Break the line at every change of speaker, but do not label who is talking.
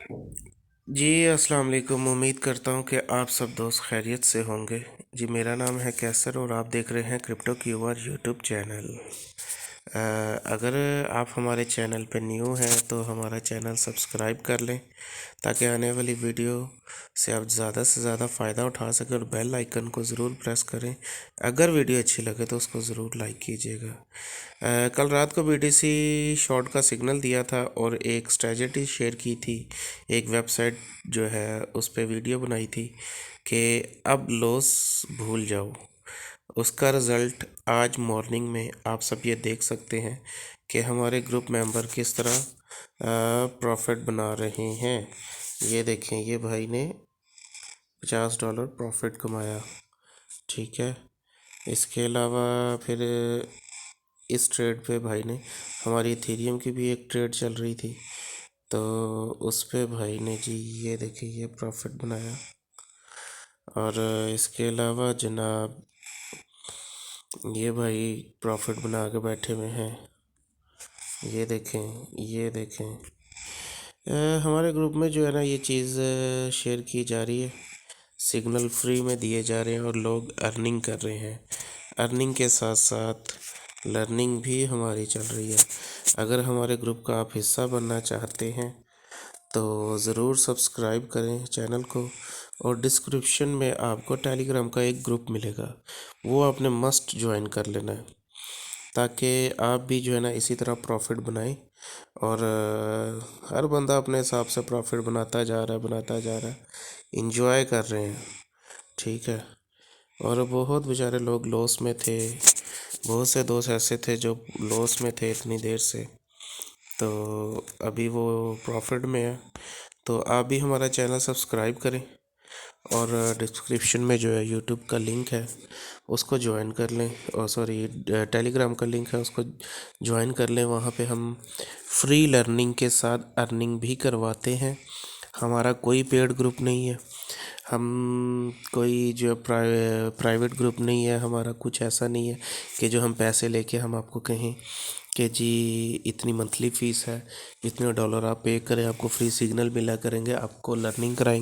जी अस्सलाम वालेकुम। उम्मीद करता हूँ कि आप सब दोस्त खैरियत से होंगे। जी मेरा नाम है कैसर और आप देख रहे हैं क्रिप्टो क्यूबर यूट्यूब चैनल। अगर आप हमारे चैनल पर न्यू हैं तो हमारा चैनल सब्सक्राइब कर लें ताकि आने वाली वीडियो से आप ज़्यादा से ज़्यादा फ़ायदा उठा सकें और बेल आइकन को ज़रूर प्रेस करें। अगर वीडियो अच्छी लगे तो उसको ज़रूर लाइक कीजिएगा। कल रात को बीटीसी शॉर्ट का सिग्नल दिया था और एक स्ट्रेटजी शेयर की थी। एक वेबसाइट जो है उस पर वीडियो बनाई थी कि अब लॉस भूल जाओ। उसका रिज़ल्ट आज मॉर्निंग में आप सब ये देख सकते हैं कि हमारे ग्रुप मेंबर किस तरह प्रॉफिट बना रहे हैं। ये देखें, ये भाई ने $50 प्रॉफिट कमाया। ठीक है, इसके अलावा फिर इस ट्रेड पे भाई ने, हमारी इथेरियम की भी एक ट्रेड चल रही थी तो उस पे भाई ने जी ये देखिए ये प्रॉफिट बनाया। और इसके अलावा जनाब ये भाई प्रॉफिट बना के बैठे हुए हैं। ये देखें, ये देखें। हमारे ग्रुप में जो है ना ये चीज़ शेयर की जा रही है, सिग्नल फ्री में दिए जा रहे हैं और लोग अर्निंग कर रहे हैं। अर्निंग के साथ साथ लर्निंग भी हमारी चल रही है। अगर हमारे ग्रुप का आप हिस्सा बनना चाहते हैं तो ज़रूर सब्सक्राइब करें चैनल को और डिस्क्रिप्शन में आपको टेलीग्राम का एक ग्रुप मिलेगा, वो आपने मस्ट ज्वाइन कर लेना है ताकि आप भी जो है ना इसी तरह प्रॉफिट बनाएं। और हर बंदा अपने हिसाब से प्रॉफिट बनाता जा रहा है, इंजॉय कर रहे हैं। ठीक है, और बहुत बेचारे लोग लॉस में थे, बहुत से दोस्त ऐसे थे जो लॉस में थे इतनी देर से, तो अभी वो प्रॉफिट में है। तो आप भी हमारा चैनल सब्सक्राइब करें और डिस्क्रिप्शन में जो है यूट्यूब का लिंक है उसको ज्वाइन कर लें, और सॉरी टेलीग्राम का लिंक है उसको ज्वाइन कर लें। वहाँ पे हम फ्री लर्निंग के साथ अर्निंग भी करवाते हैं। हमारा कोई पेड ग्रुप नहीं है, हम कोई जो प्राइवेट ग्रुप नहीं है हमारा, कुछ ऐसा नहीं है कि जो हम पैसे लेके हम आपको कहें कि जी इतनी मंथली फ़ीस है, इतने डॉलर आप पे करें, आपको फ्री सिग्नल मिला करेंगे, आपको लर्निंग कराएंगे।